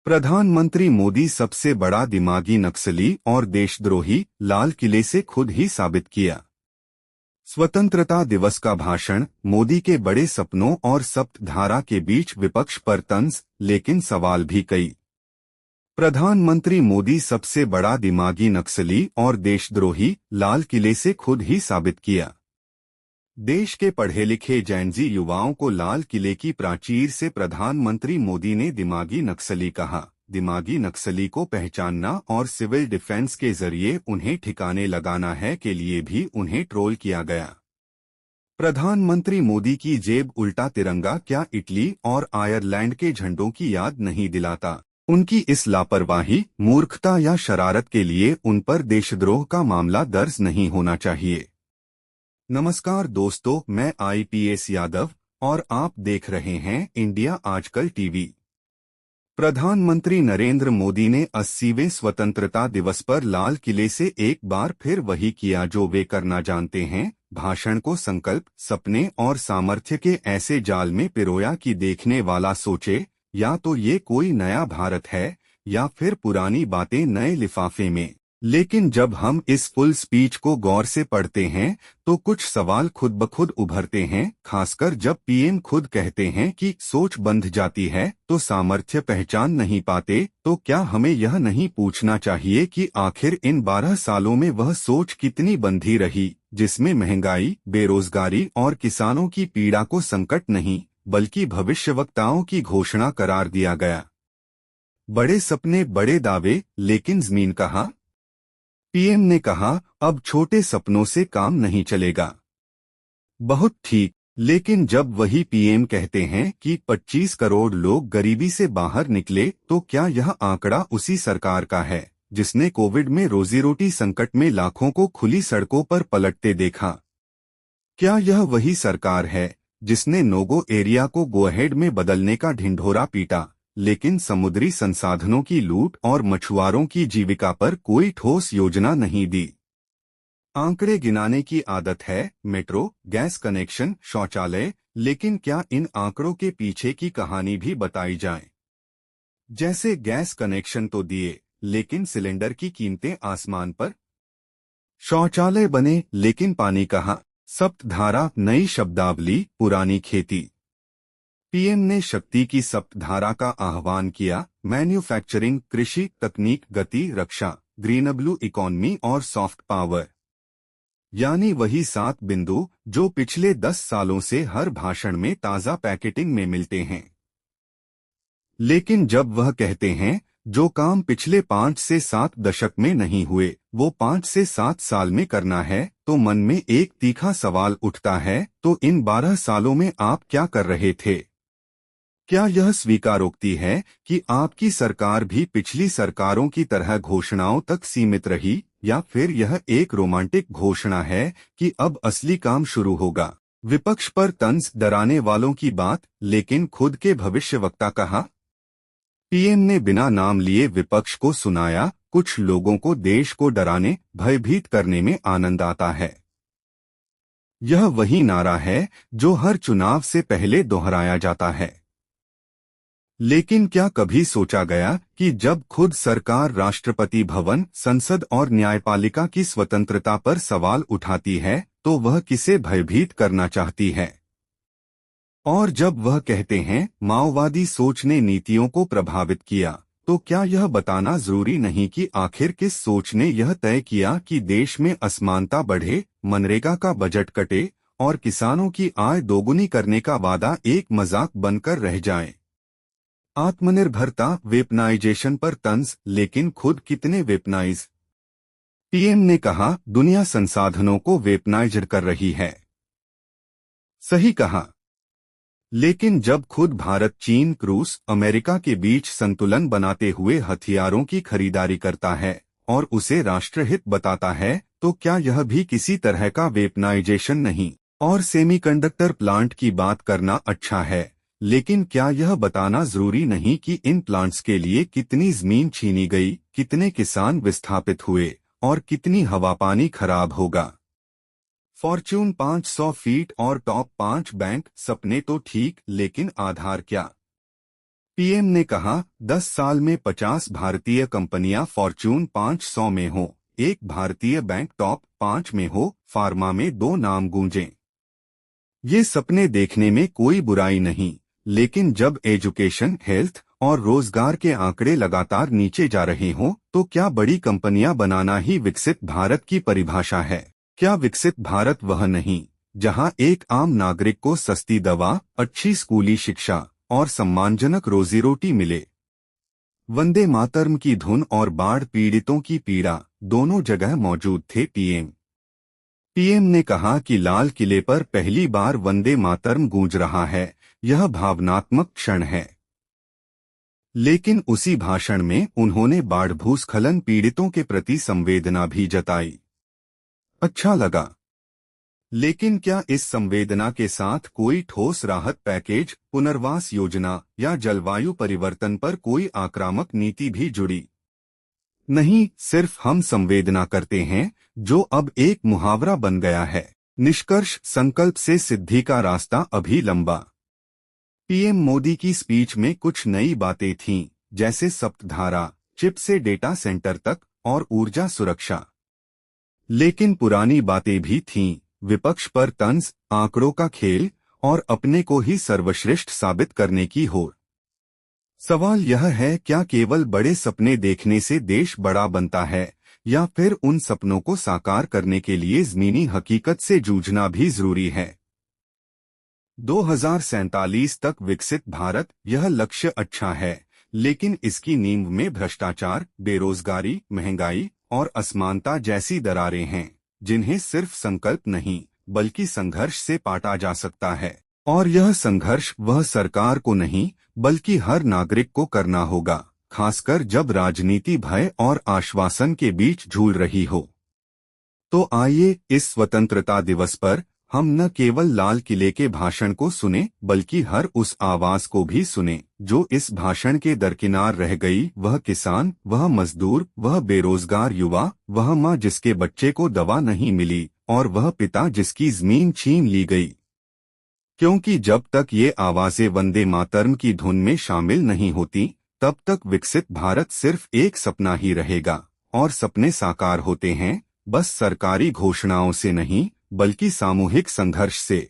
प्रधानमंत्री मोदी सबसे बड़ा दिमागी नक्सली और देशद्रोही, लाल किले से खुद ही साबित किया। स्वतंत्रता दिवस का भाषण, मोदी के बड़े सपनों और सप्तधारा के बीच विपक्ष पर तंज, लेकिन सवाल भी कई। प्रधानमंत्री मोदी सबसे बड़ा दिमागी नक्सली और देशद्रोही, लाल किले से खुद ही साबित किया। देश के पढ़े लिखे जैनजी युवाओं को लाल किले की प्राचीर से प्रधानमंत्री मोदी ने दिमागी नक्सली कहा। दिमागी नक्सली को पहचानना और सिविल डिफेंस के जरिए उन्हें ठिकाने लगाना है के लिए भी उन्हें ट्रोल किया गया। प्रधानमंत्री मोदी की जेब उल्टा तिरंगा क्या इटली और आयरलैंड के झंडों की याद नहीं दिलाता? उनकी इस लापरवाही, मूर्खता या शरारत के लिए उन पर देशद्रोह का मामला दर्ज नहीं होना चाहिए। नमस्कार दोस्तों, मैं आईपीएस यादव और आप देख रहे हैं इंडिया आजकल टीवी। प्रधानमंत्री नरेंद्र मोदी ने 80वें स्वतंत्रता दिवस पर लाल किले से एक बार फिर वही किया जो वे करना जानते हैं। भाषण को संकल्प, सपने और सामर्थ्य के ऐसे जाल में पिरोया कि देखने वाला सोचे, या तो ये कोई नया भारत है या फिर पुरानी बातें नए लिफाफे में। लेकिन जब हम इस फुल स्पीच को गौर से पढ़ते हैं तो कुछ सवाल खुद ब खुद उभरते हैं, खासकर जब पीएम खुद कहते हैं कि सोच बंध जाती है तो सामर्थ्य पहचान नहीं पाते। तो क्या हमें यह नहीं पूछना चाहिए कि आखिर इन 12 सालों में वह सोच कितनी बंधी रही, जिसमें महंगाई, बेरोजगारी और किसानों की पीड़ा को संकट नहीं बल्कि भविष्यवक्ताओं की घोषणा करार दिया गया? बड़े सपने, बड़े दावे, लेकिन जमीन कहाँ? पीएम ने कहा, अब छोटे सपनों से काम नहीं चलेगा। बहुत ठीक, लेकिन जब वही पीएम कहते हैं कि 25 करोड़ लोग गरीबी से बाहर निकले, तो क्या यह आंकड़ा उसी सरकार का है जिसने कोविड में रोजी रोटी संकट में लाखों को खुली सड़कों पर पलटते देखा? क्या यह वही सरकार है जिसने नोगो एरिया को गो अहेड में बदलने का ढिंढोरा पीटा, लेकिन समुद्री संसाधनों की लूट और मछुआरों की जीविका पर कोई ठोस योजना नहीं दी? आंकड़े गिनाने की आदत है, मेट्रो, गैस कनेक्शन, शौचालय, लेकिन क्या इन आंकड़ों के पीछे की कहानी भी बताई जाए? जैसे गैस कनेक्शन तो दिए, लेकिन सिलेंडर की कीमतें आसमान पर। शौचालय बने, लेकिन पानी कहाँ? सप्तधारा, नई शब्दावली, पुरानी खेती। पीएम ने शक्ति की सप्तधारा का आह्वान किया, मैन्युफैक्चरिंग, कृषि, तकनीक, गति, रक्षा, ग्रीनब्लू इकोनॉमी और सॉफ्ट पावर। यानी वही 7 बिंदु जो पिछले 10 सालों से हर भाषण में ताज़ा पैकेटिंग में मिलते हैं। लेकिन जब वह कहते हैं जो काम पिछले 5 से 7 दशक में नहीं हुए वो 5 से 7 साल में करना है, तो मन में एक तीखा सवाल उठता है, तो इन 12 सालों में आप क्या कर रहे थे? क्या यह स्वीकारोक्ति है कि आपकी सरकार भी पिछली सरकारों की तरह घोषणाओं तक सीमित रही, या फिर यह एक रोमांटिक घोषणा है कि अब असली काम शुरू होगा? विपक्ष पर तंज, डराने वालों की बात, लेकिन खुद के भविष्यवक्ता कहा? पीएम ने बिना नाम लिए विपक्ष को सुनाया, कुछ लोगों को देश को डराने, भयभीत करने में आनंद आता है। यह वही नारा है जो हर चुनाव से पहले दोहराया जाता है। लेकिन क्या कभी सोचा गया कि जब खुद सरकार राष्ट्रपति भवन, संसद और न्यायपालिका की स्वतंत्रता पर सवाल उठाती है तो वह किसे भयभीत करना चाहती है? और जब वह कहते हैं माओवादी सोच ने नीतियों को प्रभावित किया, तो क्या यह बताना जरूरी नहीं कि आखिर किस सोच ने यह तय किया कि देश में असमानता बढ़े, मनरेगा का बजट कटे और किसानों की आय दोगुनी करने का वादा एक मजाक बनकर रह जाए? आत्मनिर्भरता, वेपनाइजेशन पर तंज, लेकिन खुद कितने वेपनाइज? पीएम ने कहा, दुनिया संसाधनों को वेपनाइज्ड कर रही है। सही कहा, लेकिन जब खुद भारत चीन, रूस, अमेरिका के बीच संतुलन बनाते हुए हथियारों की खरीदारी करता है और उसे राष्ट्रहित बताता है, तो क्या यह भी किसी तरह का वेपनाइजेशन नहीं? और सेमीकंडक्टर प्लांट की बात करना अच्छा है, लेकिन क्या यह बताना जरूरी नहीं कि इन प्लांट्स के लिए कितनी जमीन छीनी गई, कितने किसान विस्थापित हुए और कितनी हवा पानी खराब होगा? फॉर्च्यून 500 फीट और टॉप 5 बैंक, सपने तो ठीक, लेकिन आधार क्या? पीएम ने कहा, 10 साल में 50 भारतीय कंपनियां फॉर्च्यून 500 में हो, एक भारतीय बैंक टॉप 5 में हो, फार्मा में 2 नाम गूंजें। ये सपने देखने में कोई बुराई नहीं, लेकिन जब एजुकेशन, हेल्थ और रोजगार के आंकड़े लगातार नीचे जा रहे हों, तो क्या बड़ी कंपनियां बनाना ही विकसित भारत की परिभाषा है? क्या विकसित भारत वह नहीं जहां एक आम नागरिक को सस्ती दवा, अच्छी स्कूली शिक्षा और सम्मानजनक रोजी रोटी मिले? वंदे मातरम की धुन और बाढ़ पीड़ितों की पीड़ा दोनों जगह मौजूद थे। पीएम ने कहा कि लाल किले पर पहली बार वंदे मातरम गूंज रहा है, यह भावनात्मक क्षण है। लेकिन उसी भाषण में उन्होंने बाढ़ भूस्खलन पीड़ितों के प्रति संवेदना भी जताई। अच्छा लगा। लेकिन क्या इस संवेदना के साथ कोई ठोस राहत पैकेज, पुनर्वास योजना या जलवायु परिवर्तन पर कोई आक्रामक नीति भी जुड़ी? नहीं, सिर्फ हम संवेदना करते हैं, जो अब एक मुहावरा बन गया है। निष्कर्ष, संकल्प से सिद्धि का रास्ता अभी लंबा। पीएम मोदी की स्पीच में कुछ नई बातें थीं, जैसे सप्तधारा, चिप से डेटा सेंटर तक और ऊर्जा सुरक्षा। लेकिन पुरानी बातें भी थीं, विपक्ष पर तंज, आंकड़ों का खेल और अपने को ही सर्वश्रेष्ठ साबित करने की होड़। सवाल यह है, क्या केवल बड़े सपने देखने से देश बड़ा बनता है, या फिर उन सपनों को साकार करने के लिए ज़मीनी हकीकत से जूझना भी जरूरी है? 2047 तक विकसित भारत, यह लक्ष्य अच्छा है, लेकिन इसकी नींव में भ्रष्टाचार, बेरोजगारी, महंगाई और असमानता जैसी दरारें हैं, जिन्हें सिर्फ संकल्प नहीं बल्कि संघर्ष से पाटा जा सकता है। और यह संघर्ष वह सरकार को नहीं बल्कि हर नागरिक को करना होगा, खासकर जब राजनीति भय और आश्वासन के बीच झूल रही हो। तो आइए इस स्वतंत्रता दिवस पर हम न केवल लाल किले के भाषण को सुने, बल्कि हर उस आवाज को भी सुने जो इस भाषण के दरकिनार रह गई। वह किसान, वह मजदूर, वह बेरोजगार युवा, वह माँ जिसके बच्चे को दवा नहीं मिली, और वह पिता जिसकी जमीन छीन ली गई। क्योंकि जब तक ये आवाजें वंदे मातरम की धुन में शामिल नहीं होती, तब तक विकसित भारत सिर्फ एक सपना ही रहेगा। और सपने साकार होते हैं बस सरकारी घोषणाओं से नहीं, बल्कि सामूहिक संघर्ष से।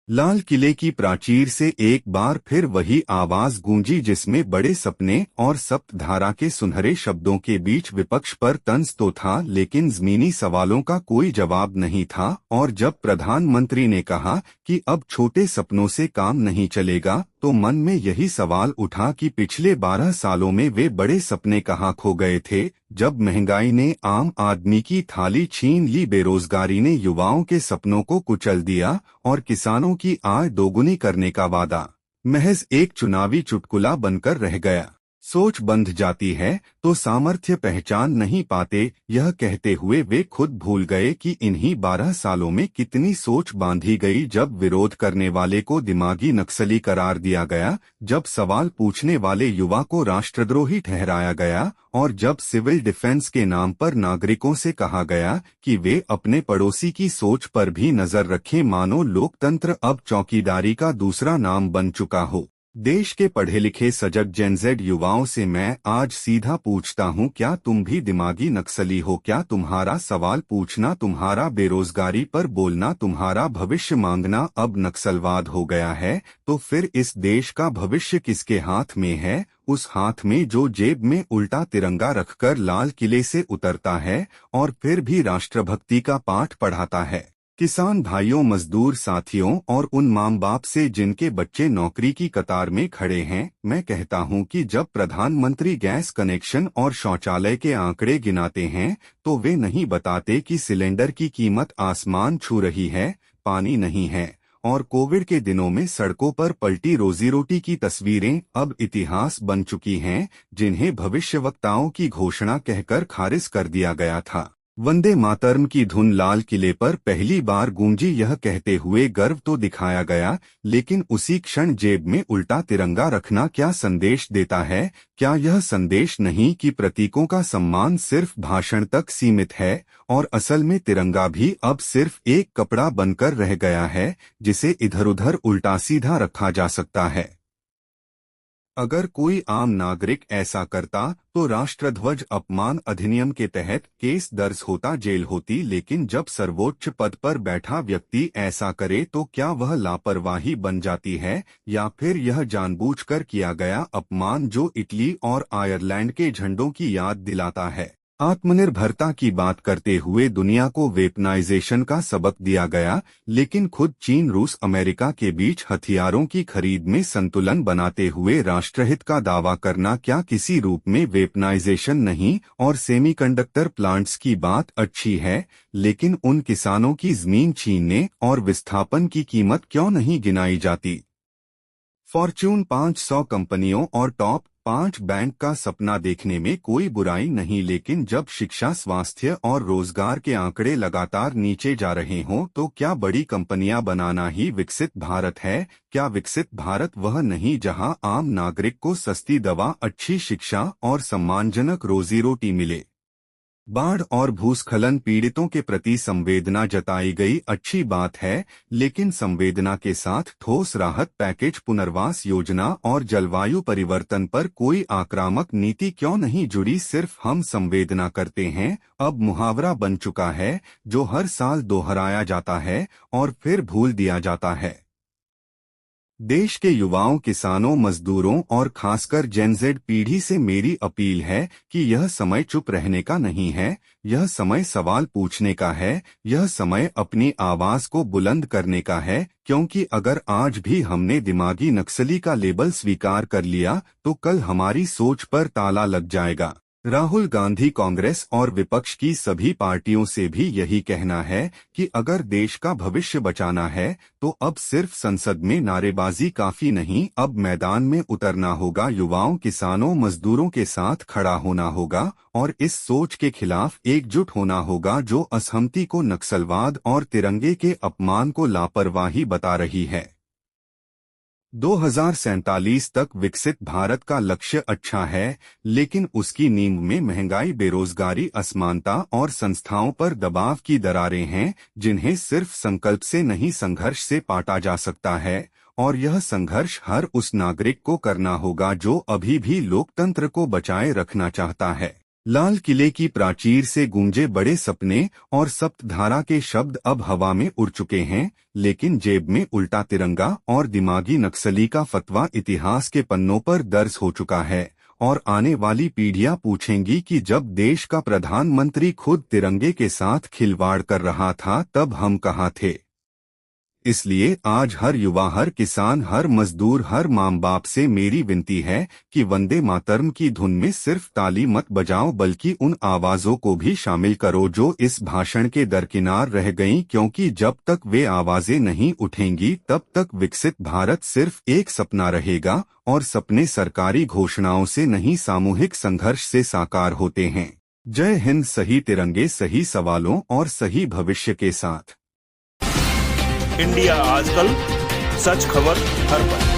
लाल किले की प्राचीर से एक बार फिर वही आवाज गूंजी, जिसमें बड़े सपने और सप्तधारा के सुनहरे शब्दों के बीच विपक्ष पर तंज तो था, लेकिन जमीनी सवालों का कोई जवाब नहीं था। और जब प्रधानमंत्री ने कहा कि अब छोटे सपनों से काम नहीं चलेगा, तो मन में यही सवाल उठा कि पिछले 12 सालों में वे बड़े सपने कहाँ खो गए थे, जब महंगाई ने आम आदमी की थाली छीन ली, बेरोजगारी ने युवाओं के सपनों को कुचल दिया, और किसानों की आय दोगुनी करने का वादा महज एक चुनावी चुटकुला बनकर रह गया। सोच बंध जाती है तो सामर्थ्य पहचान नहीं पाते, यह कहते हुए वे खुद भूल गए कि इन्हीं 12 सालों में कितनी सोच बांधी गई। जब विरोध करने वाले को दिमागी नक्सली करार दिया गया, जब सवाल पूछने वाले युवा को राष्ट्रद्रोही ठहराया गया, और जब सिविल डिफेंस के नाम पर नागरिकों से कहा गया कि वे अपने पड़ोसी की सोच पर भी नजर रखें, मानो लोकतंत्र अब चौकीदारी का दूसरा नाम बन चुका हो। देश के पढ़े लिखे सजग जेनजेड युवाओं से मैं आज सीधा पूछता हूं, क्या तुम भी दिमागी नक्सली हो? क्या तुम्हारा सवाल पूछना, तुम्हारा बेरोजगारी पर बोलना, तुम्हारा भविष्य मांगना अब नक्सलवाद हो गया है? तो फिर इस देश का भविष्य किसके हाथ में है? उस हाथ में जो जेब में उल्टा तिरंगा रखकर लाल किले से उतरता है और फिर भी राष्ट्रभक्ति का पाठ पढ़ाता है। किसान भाइयों, मजदूर साथियों और उन माँ बाप से जिनके बच्चे नौकरी की कतार में खड़े हैं, मैं कहता हूं कि जब प्रधानमंत्री गैस कनेक्शन और शौचालय के आंकड़े गिनाते हैं, तो वे नहीं बताते कि सिलेंडर की कीमत आसमान छू रही है, पानी नहीं है, और कोविड के दिनों में सड़कों पर पलटी रोजी रोटी की तस्वीरें अब इतिहास बन चुकी हैं, जिन्हें भविष्यवक्ताओं की घोषणा कहकर खारिज कर दिया गया था। वंदे मातरम की धुन लाल किले पर पहली बार गूंजी, यह कहते हुए गर्व तो दिखाया गया, लेकिन उसी क्षण जेब में उल्टा तिरंगा रखना क्या संदेश देता है? क्या यह संदेश नहीं कि प्रतीकों का सम्मान सिर्फ भाषण तक सीमित है, और असल में तिरंगा भी अब सिर्फ एक कपड़ा बनकर रह गया है, जिसे इधर उधर उल्टा सीधा रखा जा सकता है? अगर कोई आम नागरिक ऐसा करता तो राष्ट्रध्वज अपमान अधिनियम के तहत केस दर्ज होता, जेल होती। लेकिन जब सर्वोच्च पद पर बैठा व्यक्ति ऐसा करे तो क्या वह लापरवाही बन जाती है, या फिर यह जानबूझकर किया गया अपमान जो इटली और आयरलैंड के झंडों की याद दिलाता है? आत्मनिर्भरता की बात करते हुए दुनिया को वेपनाइजेशन का सबक दिया गया, लेकिन खुद चीन, रूस, अमेरिका के बीच हथियारों की खरीद में संतुलन बनाते हुए राष्ट्रहित का दावा करना क्या किसी रूप में वेपनाइजेशन नहीं? और सेमीकंडक्टर प्लांट्स की बात अच्छी है, लेकिन उन किसानों की जमीन छीनने और विस्थापन की कीमत क्यों नहीं गिनाई जाती? फॉर्च्यून 500 कंपनियों और टॉप 5 बैंक का सपना देखने में कोई बुराई नहीं, लेकिन जब शिक्षा, स्वास्थ्य और रोजगार के आंकड़े लगातार नीचे जा रहे हों तो क्या बड़ी कंपनियां बनाना ही विकसित भारत है? क्या विकसित भारत वह नहीं जहां आम नागरिक को सस्ती दवा, अच्छी शिक्षा और सम्मानजनक रोजी रोटी मिले? बाढ़ और भूस्खलन पीड़ितों के प्रति संवेदना जताई गई, अच्छी बात है, लेकिन संवेदना के साथ ठोस राहत पैकेज, पुनर्वास योजना और जलवायु परिवर्तन पर कोई आक्रामक नीति क्यों नहीं जुड़ी? सिर्फ हम संवेदना करते हैं अब मुहावरा बन चुका है जो हर साल दोहराया जाता है और फिर भूल दिया जाता है। देश के युवाओं, किसानों, मजदूरों और खासकर जेनजेड पीढ़ी से मेरी अपील है कि यह समय चुप रहने का नहीं है, यह समय सवाल पूछने का है, यह समय अपनी आवाज को बुलंद करने का है, क्योंकि अगर आज भी हमने दिमागी नक्सली का लेबल स्वीकार कर लिया तो कल हमारी सोच पर ताला लग जाएगा। राहुल गांधी कांग्रेस और विपक्ष की सभी पार्टियों से भी यही कहना है कि अगर देश का भविष्य बचाना है तो अब सिर्फ संसद में नारेबाजी काफी नहीं, अब मैदान में उतरना होगा, युवाओं, किसानों, मजदूरों के साथ खड़ा होना होगा और इस सोच के खिलाफ एकजुट होना होगा जो असहमति को, नक्सलवाद और तिरंगे के अपमान को लापरवाही बता रही है। 2047 तक विकसित भारत का लक्ष्य अच्छा है, लेकिन उसकी नींव में महंगाई, बेरोजगारी, असमानता और संस्थाओं पर दबाव की दरारें हैं जिन्हें सिर्फ संकल्प से नहीं, संघर्ष से पाटा जा सकता है। और यह संघर्ष हर उस नागरिक को करना होगा जो अभी भी लोकतंत्र को बचाए रखना चाहता है। लाल किले की प्राचीर से गूंजे बड़े सपने और सप्तधारा के शब्द अब हवा में उड़ चुके हैं, लेकिन जेब में उल्टा तिरंगा और दिमागी नक्सली का फतवा इतिहास के पन्नों पर दर्ज हो चुका है। और आने वाली पीढ़ियां पूछेंगी कि जब देश का प्रधानमंत्री खुद तिरंगे के साथ खिलवाड़ कर रहा था तब हम कहाँ थे? इसलिए आज हर युवा, हर किसान, हर मजदूर, हर माँ बाप से मेरी विनती है कि वंदे मातरम की धुन में सिर्फ ताली मत बजाओ, बल्कि उन आवाजों को भी शामिल करो जो इस भाषण के दरकिनार रह गईं, क्योंकि जब तक वे आवाजें नहीं उठेंगी तब तक विकसित भारत सिर्फ एक सपना रहेगा और सपने सरकारी घोषणाओं से नहीं, सामूहिक संघर्ष से साकार होते हैं। जय हिंद। सही तिरंगे, सही सवालों और सही भविष्य के साथ। इंडिया आजकल, सच खबर हर पल।